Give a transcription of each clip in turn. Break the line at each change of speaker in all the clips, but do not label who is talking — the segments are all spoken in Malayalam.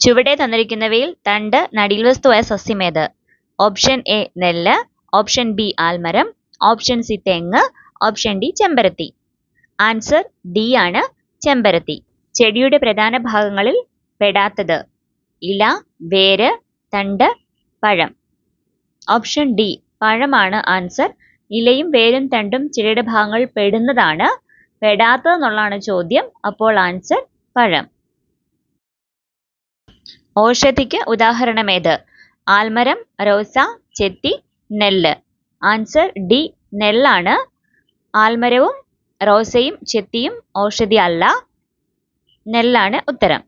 ചുവടെ തന്നിരിക്കുന്നവയിൽ തണ്ട് നടീൽവസ്തുവായ സസ്യമേത്? ഓപ്ഷൻ എ നെല്ല്, ഓപ്ഷൻ ബി ആൽമരം, ഓപ്ഷൻ സി തെങ്ങ്, ഓപ്ഷൻ ഡി ചെമ്പരത്തി. ആൻസർ ഡി ആണ് ചെമ്പരത്തി. ചെടിയുടെ പ്രധാന ഭാഗങ്ങളിൽ പെടാത്തത് ഇല, വേര്, തണ്ട്, പഴം. ഓപ്ഷൻ ഡി പഴമാണ് ആൻസർ. ഇലയും വേരും തണ്ടും ചെടിയുടെ ഭാഗങ്ങളിൽ പെടുന്നതാണ്, പെടാത്തതെന്നുള്ളതാണ് ചോദ്യം. അപ്പോൾ ആൻസർ പഴം. ഔഷധിക്ക് ഉദാഹരണമേത്? ആൽമരം, റോസ, ചെത്തി, നെല്ല്. ആൻസർ ഡി നെല്ലാണ്. ആൽമരവും റോസയും ചെത്തിയും ഔഷധി അല്ല, നെല്ലാണ് ഉത്തരം.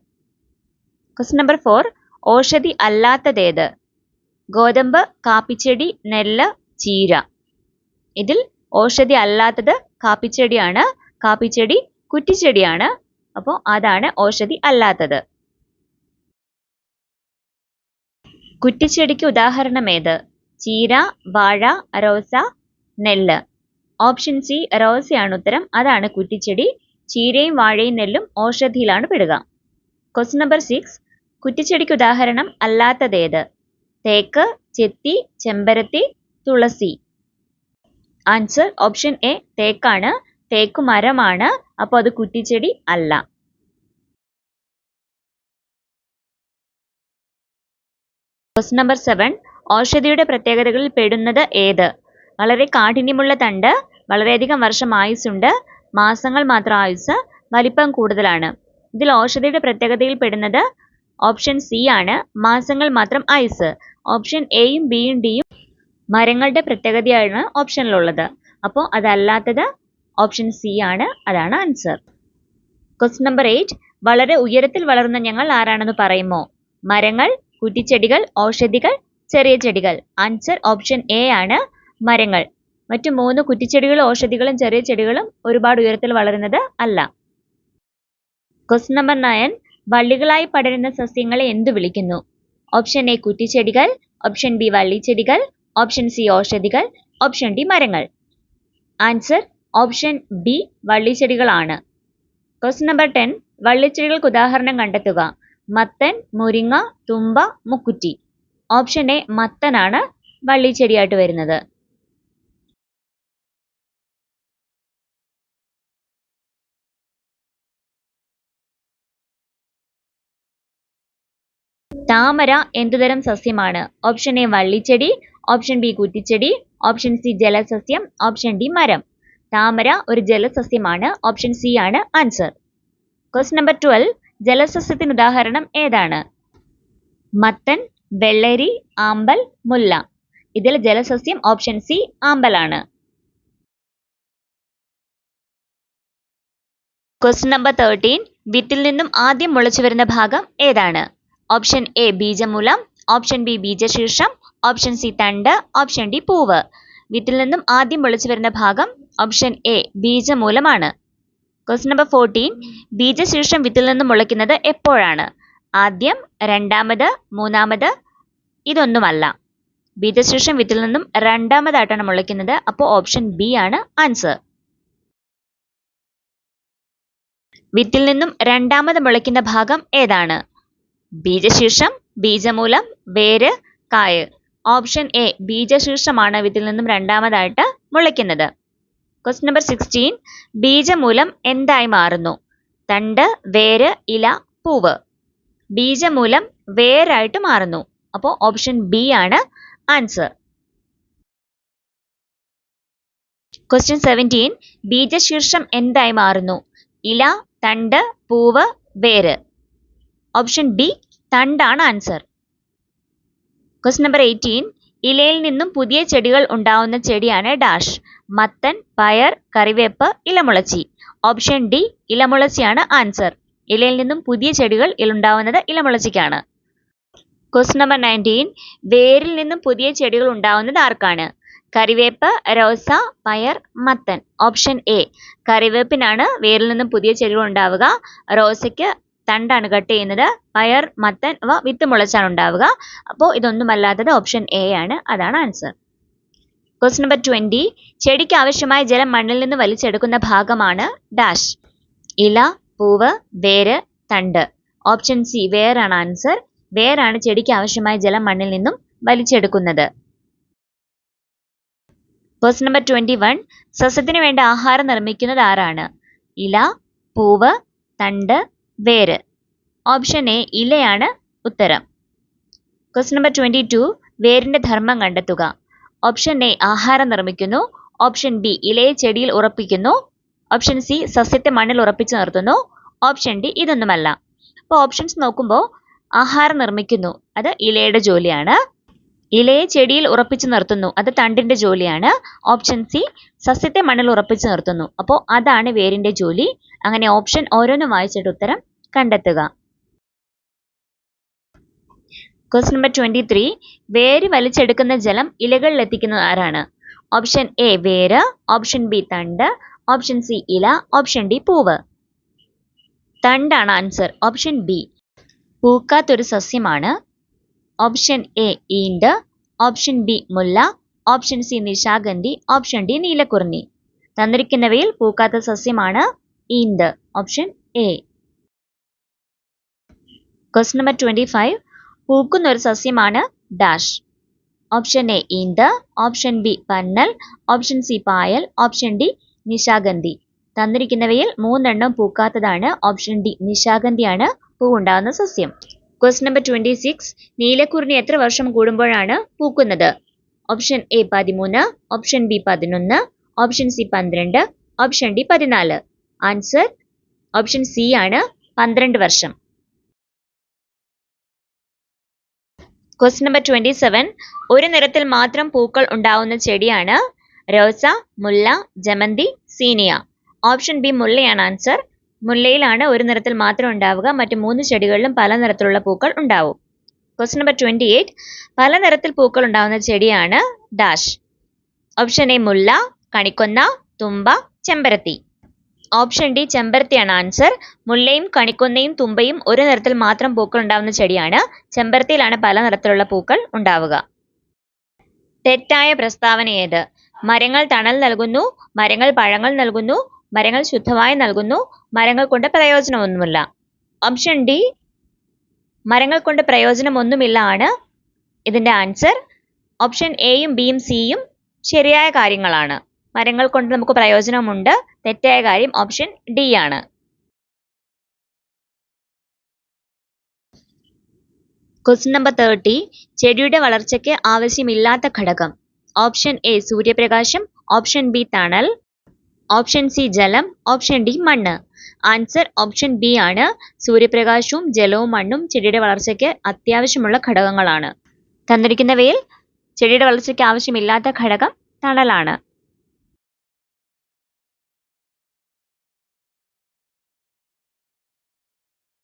Question number 4. ഔഷധി അല്ലാത്തതേത്? ഗോതമ്പ്, കാപ്പിച്ചെടി, നെല്ല്, ചീര. ഇതിൽ ഔഷധി അല്ലാത്തത് കാപ്പിച്ചെടിയാണ്. കാപ്പിച്ചെടി കുറ്റിച്ചെടിയാണ്. അപ്പോൾ അതാണ് ഔഷധി അല്ലാത്തത്. കുറ്റിച്ചെടിക്ക് ഉദാഹരണമേത്? ചീര, വാഴ, റോസ, നെല്ല്. ഓപ്ഷൻ സി റോസയാണ് ഉത്തരം. അതാണ് കുറ്റിച്ചെടി. ചീരയും വാഴയും നെല്ലും ഔഷധിയിലാണ് പെടുക. Question number 6. കുറ്റിച്ചെടിക്ക് ഉദാഹരണം അല്ലാത്തതേത്? തേക്ക്, ചെത്തി, ചെമ്പരത്തി, തുളസി. ആൻസർ ഓപ്ഷൻ എ തേക്കാണ്. തേക്ക് മരമാണ്. അപ്പോൾ അത് കുറ്റിച്ചെടി അല്ല. Question number 7. ഔഷധിയുടെ പ്രത്യേകതകളിൽ പെടുന്നത് ഏത്? വളരെ കാഠിന്യമുള്ള തണ്ട്, വളരെയധികം വർഷം ആയുസ്സുണ്ട്, മാസങ്ങൾ മാത്രം ആയുസ്, വലിപ്പം കൂടുതലാണ്. ഇതിൽ ഔഷധിയുടെ പ്രത്യേകതയിൽ പെടുന്നത് ഓപ്ഷൻ സി ആണ്, മാസങ്ങൾ മാത്രം ആയുസ്. ഓപ്ഷൻ എയും ബിയും ഡിയും മരങ്ങളുടെ പ്രത്യേകതയാണ് ഓപ്ഷനിലുള്ളത്. അപ്പോൾ അതല്ലാത്തത് ഓപ്ഷൻ സി ആണ്. അതാണ് ആൻസർ. Question number 8. വളരെ ഉയരത്തിൽ വളർന്ന ഞങ്ങൾ ആരാണെന്ന് പറയുമോ? മരങ്ങൾ, കുറ്റിച്ചെടികൾ, ഔഷധികൾ, ചെറിയ ചെടികൾ. ആൻസർ ഓപ്ഷൻ എ ആണ്, മരങ്ങൾ. മറ്റു 3 കുറ്റിച്ചെടികളും ഔഷധികളും ചെറിയ ചെടികളും ഒരുപാട് ഉയരത്തിൽ വളരുന്നത് അല്ല. Question number 9. വള്ളികളായി പടരുന്ന സസ്യങ്ങളെ എന്തു വിളിക്കുന്നു? ഓപ്ഷൻ എ കുറ്റിച്ചെടികൾ, ഓപ്ഷൻ ബി വള്ളിച്ചെടികൾ, ഓപ്ഷൻ സി ഔഷധികൾ, ഓപ്ഷൻ ഡി മരങ്ങൾ. ആൻസർ ഓപ്ഷൻ ബി വള്ളിച്ചെടികളാണ്. Question number 10. വള്ളിച്ചെടികൾക്ക് ഉദാഹരണം കണ്ടെത്തുക. മത്തൻ, മുരിങ്ങ, തുമ്പ, മുക്കുറ്റി. ഓപ്ഷൻ എ മത്തനാണ് വള്ളിച്ചെടിയായിട്ട് വരുന്നത്. താമര എന്തുതരം സസ്യമാണ്? ഓപ്ഷൻ എ വള്ളിച്ചെടി, ഓപ്ഷൻ ബി കുറ്റിച്ചെടി, ഓപ്ഷൻ സി ജലസസ്യം, ഓപ്ഷൻ ഡി മരം. താമര ഒരു ജലസസ്യമാണ്. ഓപ്ഷൻ സി ആണ് ആൻസർ. Question number 12. ജലസസ്യത്തിന് ഉദാഹരണം ഏതാണ്? മത്തൻ, വെള്ളരി, ആമ്പൽ, മുല്ല. ഇതിൽ ജലസസ്യം ഓപ്ഷൻ സി ആമ്പലാണ്. Question number 13. വിത്തിൽ നിന്നും ആദ്യം മുളച്ചു വരുന്ന ഭാഗം ഏതാണ്? ഓപ്ഷൻ എ ബീജമൂലം, ഓപ്ഷൻ ബി ബീജശീർഷം, ഓപ്ഷൻ സി തണ്ട്, ഓപ്ഷൻ ഡി പൂവ്. വിത്തിൽ നിന്നും ആദ്യം മുളച്ചു വരുന്ന ഭാഗം ഓപ്ഷൻ എ ബീജമൂലമാണ്. Question number 14. ബീജശീർഷം വിത്തിൽ നിന്നും മുളയ്ക്കുന്നത് എപ്പോഴാണ്? ആദ്യം, രണ്ടാമത്, മൂന്നാമത്? ഇതൊന്നുമല്ല. ബീജശീർഷം വിത്തിൽ നിന്നും രണ്ടാമതായിട്ടാണ് മുളയ്ക്കുന്നത്. അപ്പോൾ ഓപ്ഷൻ ബി ആണ് ആൻസർ. വിത്തിൽ നിന്നും രണ്ടാമത് മുളയ്ക്കുന്ന ഭാഗം ഏതാണ്? ബീജശീർഷം, ബീജമൂലം, വേര്, കായ്. ഓപ്ഷൻ എ ബീജശീർഷമാണ് വിത്തിൽ നിന്നും രണ്ടാമതായിട്ട് മുളയ്ക്കുന്നത്. Question number 16. ബീജമൂലം എന്തായി മാറുന്നു? തണ്ട്, വേര്, ഇല, പൂവ്. ബീജമൂലം വേരായിട്ട് മാറുന്നു. അപ്പോൾ ഓപ്ഷൻ ബി ആണ് ആൻസർ. ക്വസ്റ്റ്യൻ 17. ബീജശീർഷം എന്തായി മാറുന്നു? ഇല, തണ്ട്, പൂവ്, വേര്. ഓപ്ഷൻ ബി തണ്ടാണ് ആൻസർ. Question number 18. ഇലയിൽ നിന്നും പുതിയ ചെടികൾ ഉണ്ടാവുന്ന ചെടിയാണ് ഡാഷ്. മത്തൻ, പയർ, കറിവേപ്പ്, ഇലമുളച്ചി. ഓപ്ഷൻ ഡി ഇലമുളച്ചിയാണ് ആൻസർ. ഇലയിൽ നിന്നും പുതിയ ചെടികൾ ഉണ്ടാവുന്നത് ഇലമുളച്ചിക്കാണ്. Question number 19. വേരിൽ നിന്നും പുതിയ ചെടികൾ ഉണ്ടാവുന്നത് ആർക്കാണ്? കറിവേപ്പ്, റോസ, പയർ, മത്തൻ. ഓപ്ഷൻ എ കറിവേപ്പിനാണ് വേരിൽ നിന്നും പുതിയ ചെടികൾ ഉണ്ടാവുക. റോസയ്ക്ക് തണ്ടാണ് കട്ട് ചെയ്യുന്നത്. പയർ, മത്തൻ അവ വിത്ത് മുളച്ചാണ് ഉണ്ടാവുക. അപ്പോൾ ഇതൊന്നുമല്ലാത്തത് ഓപ്ഷൻ എ ആണ്. അതാണ് ആൻസർ. Question number 20. ചെടിക്ക് ആവശ്യമായ ജലം മണ്ണിൽ നിന്ന് വലിച്ചെടുക്കുന്ന ഭാഗമാണ് ഡാഷ്. ഇല, പൂവ്, വേര്, തണ്ട്. ഓപ്ഷൻ സി വേരാണ് ആൻസർ. വേരാണ് ചെടിക്ക് ആവശ്യമായ ജലം മണ്ണിൽ നിന്നും വലിച്ചെടുക്കുന്നത്. Question number 21. സസ്യത്തിന് വേണ്ട ആഹാരം നിർമ്മിക്കുന്നത് ആരാണ്? ഇല, പൂവ്, തണ്ട്, വേര്. ഓപ്ഷൻ എ ഇലയാണ് ഉത്തരം. Question number 22. വേരിന്റെ ധർമ്മം കണ്ടെത്തുക. ഓപ്ഷൻ എ ആഹാരം നിർമ്മിക്കുന്നു. ഓപ്ഷൻ ബി ഇലയെ ചെടിയിൽ ഉറപ്പിക്കുന്നു. ഓപ്ഷൻ സി സസ്യത്തെ മണ്ണിൽ ഉറപ്പിച്ചു നിർത്തുന്നു. ഓപ്ഷൻ ഡി ഇതൊന്നുമല്ല. അപ്പോൾ ഓപ്ഷൻസ് നോക്കുമ്പോൾ ആഹാരം നിർമ്മിക്കുന്നു, അത് ഇലയുടെ ജോലിയാണ്. ഇലയെ ചെടിയിൽ ഉറപ്പിച്ചു നിർത്തുന്നു, അത് തണ്ടിന്റെ ജോലിയാണ്. ഓപ്ഷൻ സി സസ്യത്തെ മണ്ണിൽ ഉറപ്പിച്ചു നിർത്തുന്നു, അപ്പോൾ അതാണ് വേരിന്റെ ജോലി. അങ്ങനെ ഓപ്ഷൻ ഓരോന്നും വായിച്ചിട്ട് ഉത്തരം കണ്ടെത്തുക. Question number 23. വേര് വലിച്ചെടുക്കുന്ന ജലം ഇലകളിൽ എത്തിക്കുന്നത് ആരാണ്? ഓപ്ഷൻ എ വേര്, ഓപ്ഷൻ ബി തണ്ട്, ഓപ്ഷൻ സി ഇല, ഓപ്ഷൻ ഡി പൂവ്. തണ്ടാണ് ആൻസർ. Option B. പൂക്കാത്തൊരു സസ്യമാണ്. ഓപ്ഷൻ എ ഈണ്ട്, ഓപ്ഷൻ ബി മുല്ല, ഓപ്ഷൻ സി നിശാഗന്ധി, ഓപ്ഷൻ ഡി നീലക്കുറിഞ്ഞി. തന്നിരിക്കുന്നവയിൽ പൂക്കാത്ത സസ്യമാണ് ഈണ്ട്. Option A. Question number 25. പൂക്കുന്ന ഒരു സസ്യമാണ് ഡാഷ്. ഓപ്ഷൻ എ ഈന്ത്, ഓപ്ഷൻ ബി പന്നൽ, ഓപ്ഷൻ സി പായൽ, ഓപ്ഷൻ ഡി നിശാഗന്ധി. തന്നിരിക്കുന്നവയിൽ 3 പൂക്കാത്തതാണ്. ഓപ്ഷൻ ഡി നിശാഗന്ധിയാണ് പൂവുണ്ടാകുന്ന സസ്യം. Question number 26. നീലക്കുറിഞ്ഞി എത്ര വർഷം കൂടുമ്പോഴാണ് പൂക്കുന്നത്? Option A 13, option B 11, option C 12, option D 14. Answer option C ആണ്, 12 വർഷം. Question number 27. ഒരു നിറത്തിൽ മാത്രം പൂക്കൾ ഉണ്ടാവുന്ന ചെടിയാണ് റോസ, മുല്ല, ജമന്തി, സീനിയ. ഓപ്ഷൻ ബി മുല്ലയാണ് ആൻസർ. മുല്ലയിലാണ് ഒരു നിറത്തിൽ മാത്രം ഉണ്ടാവുക, മറ്റു 3 ചെടികളിലും പല നിറത്തിലുള്ള പൂക്കൾ ഉണ്ടാവും. Question number 28. പല നിറത്തിൽ പൂക്കൾ ഉണ്ടാവുന്ന ചെടിയാണ് ഡാഷ്. ഓപ്ഷൻ എ മുല്ല, കണിക്കൊന്ന, തുമ്പ, ചെമ്പരത്തി. ഓപ്ഷൻ ഡി ചെമ്പരത്തിയാണ് ആൻസർ. മുല്ലയും കണിക്കൊന്നയും തുമ്പയും ഒരു നിറത്തിൽ മാത്രം പൂക്കൾ ഉണ്ടാവുന്ന ചെടിയാണ്. ചെമ്പരത്തിയിലാണ് പല നിറത്തിലുള്ള പൂക്കൾ ഉണ്ടാവുക. തെറ്റായ പ്രസ്താവന ഏത്? മരങ്ങൾ തണൽ നൽകുന്നു, മരങ്ങൾ പഴങ്ങൾ നൽകുന്നു, മരങ്ങൾ ശുദ്ധവായു നൽകുന്നു, മരങ്ങൾ കൊണ്ട് പ്രയോജനമൊന്നുമില്ല. ഓപ്ഷൻ ഡി മരങ്ങൾ കൊണ്ട് പ്രയോജനമൊന്നുമില്ല ആണ് ഇതിന്റെ ആൻസർ. ഓപ്ഷൻ എയും ബിയും സിയും ശരിയായ കാര്യങ്ങളാണ്. മരങ്ങൾ കൊണ്ട് നമുക്ക് പ്രയോജനമുണ്ട്. തെറ്റായ കാര്യം ഓപ്ഷൻ ഡി ആണ്. Question number 30. ചെടിയുടെ വളർച്ചയ്ക്ക് ആവശ്യമില്ലാത്ത ഘടകം. ഓപ്ഷൻ എ സൂര്യപ്രകാശം, ഓപ്ഷൻ ബി തണൽ, ഓപ്ഷൻ സി ജലം, ഓപ്ഷൻ ഡി മണ്ണ്. ആൻസർ ഓപ്ഷൻ ബി ആണ്. സൂര്യപ്രകാശവും ജലവും മണ്ണും ചെടിയുടെ വളർച്ചയ്ക്ക് അത്യാവശ്യമുള്ള ഘടകങ്ങളാണ്. തന്നിരിക്കുന്നവയിൽ ചെടിയുടെ വളർച്ചയ്ക്ക് ആവശ്യമില്ലാത്ത ഘടകം തണലാണ്.